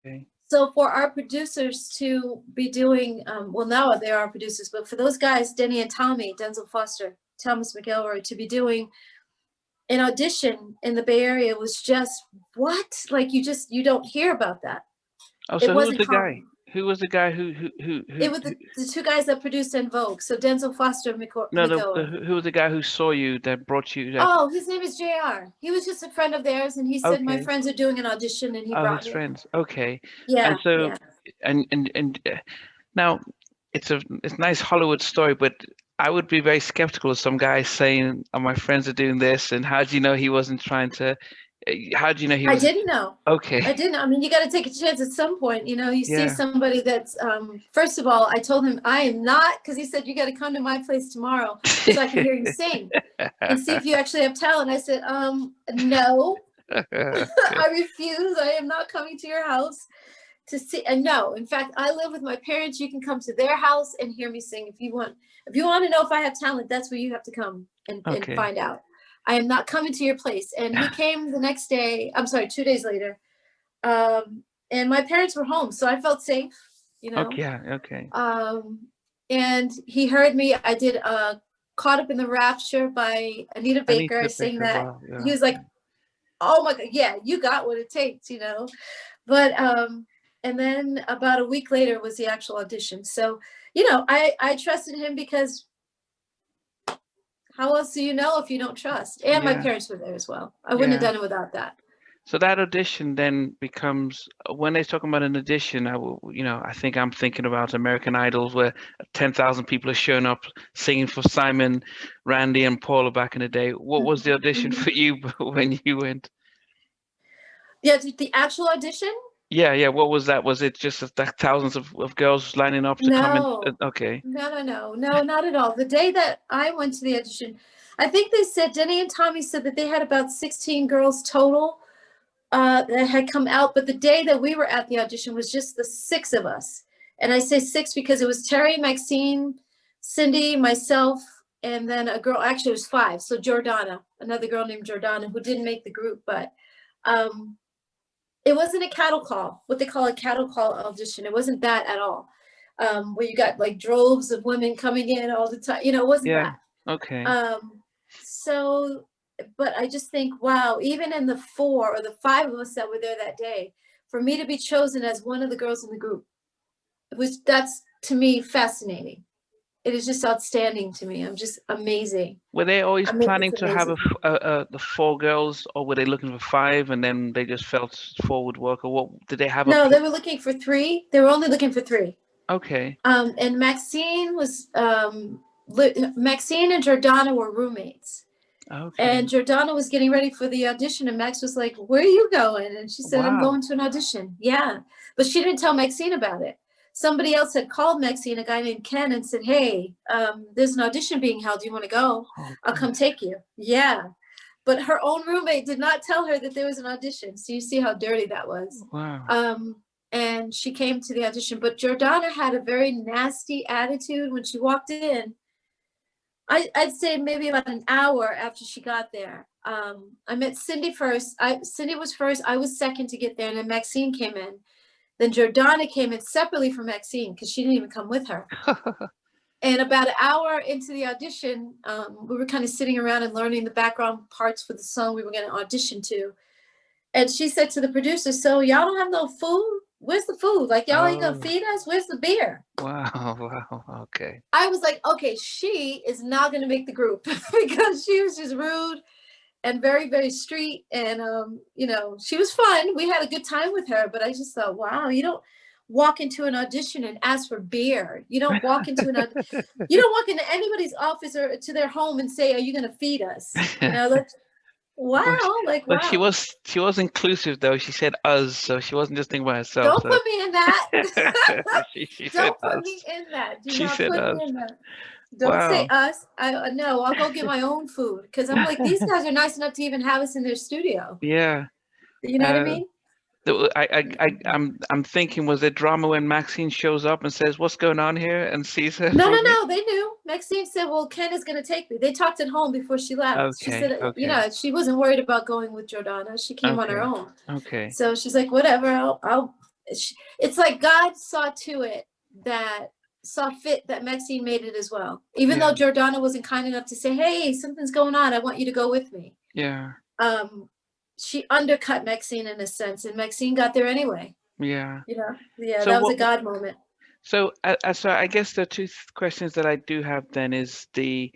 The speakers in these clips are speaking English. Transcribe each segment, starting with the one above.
Okay. So for our producers to be doing, well, now they are producers, but for those guys, Denny and Tommy, Denzil Foster, Thomas McElroy, to be doing an audition in the Bay Area was just what? Like you don't hear about that. Oh, It so who was wasn't the guy? common. Who was the guy It was the two guys that produced En Vogue. So Denzil Foster, no, McElroy. who was the guy who saw you that brought you that? Oh, his name is JR. He was just a friend of theirs, and he said my Okay. friends are doing an audition, and he Oh, brought his me. friends. Okay. And Yeah, so, yeah. now it's a nice Hollywood story, but I would be very skeptical of some guy saying, "Oh, my friends are doing this," and how do you know he wasn't trying to? How do you know he I was? didn't know. I Okay. didn't. I mean, you got to take a chance at some point. You know, you see Yeah. somebody that's. First of all, I told him I am not, because he said you got to come to my place tomorrow so I can hear you sing and see if you actually have talent. I said, no, Okay. I refuse. I am not coming to your house to see. And no, in fact, I live with my parents. You can come to their house and hear me sing if you want. If you want to know if I have talent, that's where you have to come and Okay. find out. I am not coming to your place. And he came the next day. I'm sorry, 2 days later. And my parents were home, so I felt safe, you know. Okay. Yeah. Okay. Um, and he heard me. I did "Caught Up in the Rapture" by Anita I need Baker. I to sang pick a that. wow. He Yeah. was like, "Oh my God, yeah, you got what it takes," you know. But and then about a week later was the actual audition. So, you know, I trusted him because how else do you know if you don't trust? And my Yeah. parents were there as well. I wouldn't have Yeah. done it without that. So that audition then becomes when they're talking about an audition. I think I'm thinking about American Idols where 10,000 people are showing up singing for Simon, Randy, and Paula back in the day. What was the audition Mhm. for you when you went? Yeah, the actual audition. Yeah, yeah. What was that? Was it just that thousands of girls lining up to come in? No, Okay. no, not at all. The day that I went to the audition, I think they said Denny and Tommy said that they had about 16 girls total that had come out. But the day that we were at the audition was just the six of us. And I say six because it was Terry, Maxine, Cindy, myself, and then a girl. Actually, it was five. So Jordana, another girl named Jordana, who didn't make the group, but um, it wasn't a cattle call, what they call a cattle call audition. It wasn't that at all. Where you got like droves of women coming in all the time. You know, it wasn't Yeah. that. Okay. So, but I just think, wow, even in the four or the five of us that were there that day, for me to be chosen as one of the girls in the group, that's to me fascinating. It is just outstanding to me. I'm just amazing. Were they always I mean, it's planning to have amazing. the four girls, or were they looking for five and then they just felt four would work, or what? Did they have a No, pl they were looking for three. They were only looking for three. Okay. And Maxine was Maxine and Jordana were roommates. And Okay. Jordana was getting ready for the audition, and Max was like, "Where are you going?" And she said, "I'm Wow. going to an audition." Yeah, but she didn't tell Maxine about it. Somebody else had called Maxine, a guy named Ken, and said, "Hey, there's an audition being held. Do you want to go? Oh, I'll good. come take you." Yeah, but her own roommate did not tell her that there was an audition. So you see how dirty that was. Wow. Um, and she came to the audition, but Jordana had a very nasty attitude when she walked in. I'd say maybe about an hour after she got there. I met Cindy first. Cindy was first. I was second to get there, and then Maxine came in. Then Jordana came in separately from Maxine because she didn't even come with her. And about an hour into the audition, we were kind of sitting around and learning the background parts for the song we were going to audition to. And she said to the producer, "So y'all don't have no food? Where's the food? Like y'all ain't gonna Oh, feed us? Where's the beer?" wow. Wow. Okay. I was like, okay, she is not going to make the group because she was just rude and very, very street. And, you know, she was fun. We had a good time with her, but I just thought, wow, you don't walk into an audition and ask for beer. You don't walk into you don't walk into anybody's office or to their home and say, "Are you going to feed us?" You know, that's Well, wow, like, but she wow. was inclusive though. She said us, so she wasn't just thinking about herself. Don't So put me in that. she said Don't put me us. in that. Do She not said put us. me in that. Don't say Wow. us. I no, I'll go get my own food because I'm like, these guys are nice enough to even have us in their studio. Yeah. You know what I Uh, mean? I'm thinking, was there drama when Maxine shows up and says, "What's going on here?" and sees her No, no, roommate? no. They knew. Maxine said, "Well, Ken is going to take me." They talked at home before she left. She Okay. said, you Okay. know, she wasn't worried about going with Jordana. She came on her Okay. own. Okay. So she's like, "Whatever. I'll." it's like God saw fit that Maxine made it as well. Even though Jordana wasn't kind enough to say, hey, something's going on, I want you to go with me. Yeah. She undercut Maxine in a sense, and Maxine got there anyway. Yeah. Yeah, So that was a God moment. So, so I guess the two questions that I do have then is did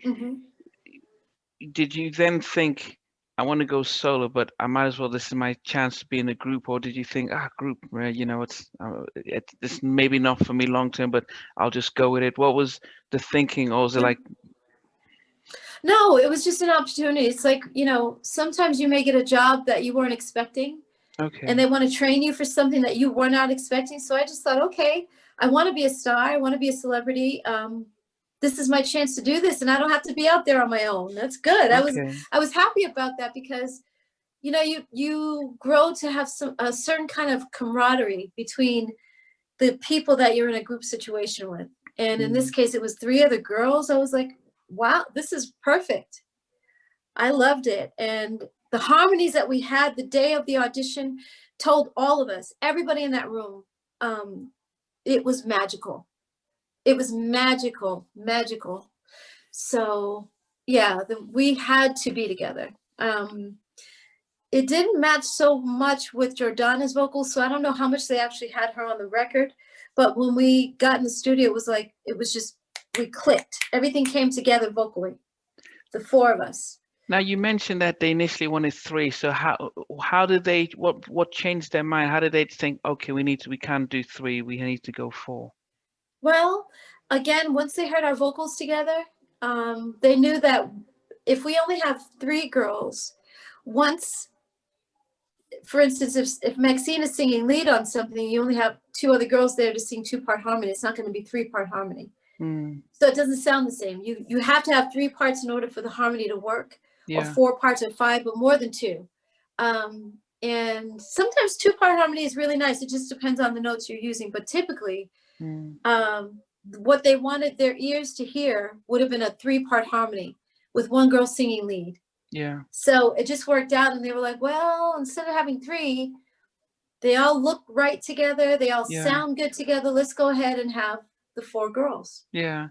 you then think, I want to go solo, but I might as well, this is my chance to be in a group, or did you think, group, you know, it's maybe not for me long term, but I'll just go with it? What was the thinking, or was it like? No, it was just an opportunity. It's like, you know, sometimes you may get a job that you weren't expecting. Okay. And they want to train you for something that you were not expecting. So I just thought, okay, I want to be a star. I want to be a celebrity. This is my chance to do this, and I don't have to be out there on my own. That's good. Okay. I was happy about that because, you know, you grow to have a certain kind of camaraderie between the people that you're in a group situation with. And in this case, it was 3 other girls. I was like, wow, this is perfect. I loved it. And the harmonies that we had the day of the audition told all of us, everybody in that room, it was magical. It was magical. So yeah, we had to be together. It didn't match so much with Jordana's vocals, so I don't know how much they actually had her on the record. But when we got in the studio, we clicked. Everything came together vocally, the 4 of us. Now you mentioned that they initially wanted 3. So how did they, what changed their mind? How did they think, okay, we can't do 3, we need to go 4? Well, again, once they heard our vocals together, they knew that if we only have 3 girls, once, for instance, if Maxine is singing lead on something, you only have 2 other girls there to sing 2-part harmony. It's not going to be 3-part harmony. So it doesn't sound the same. You have to have 3 parts in order for the harmony to work, or 4 parts or 5, but more than 2. And sometimes 2-part harmony is really nice. It just depends on the notes you're using. But typically, what they wanted their ears to hear would have been a 3-part harmony with 1 girl singing lead. Yeah. So it just worked out, and they were like, well, instead of having 3, they all look right together. They all sound good together. Let's go ahead and have the 4 girls. Yeah.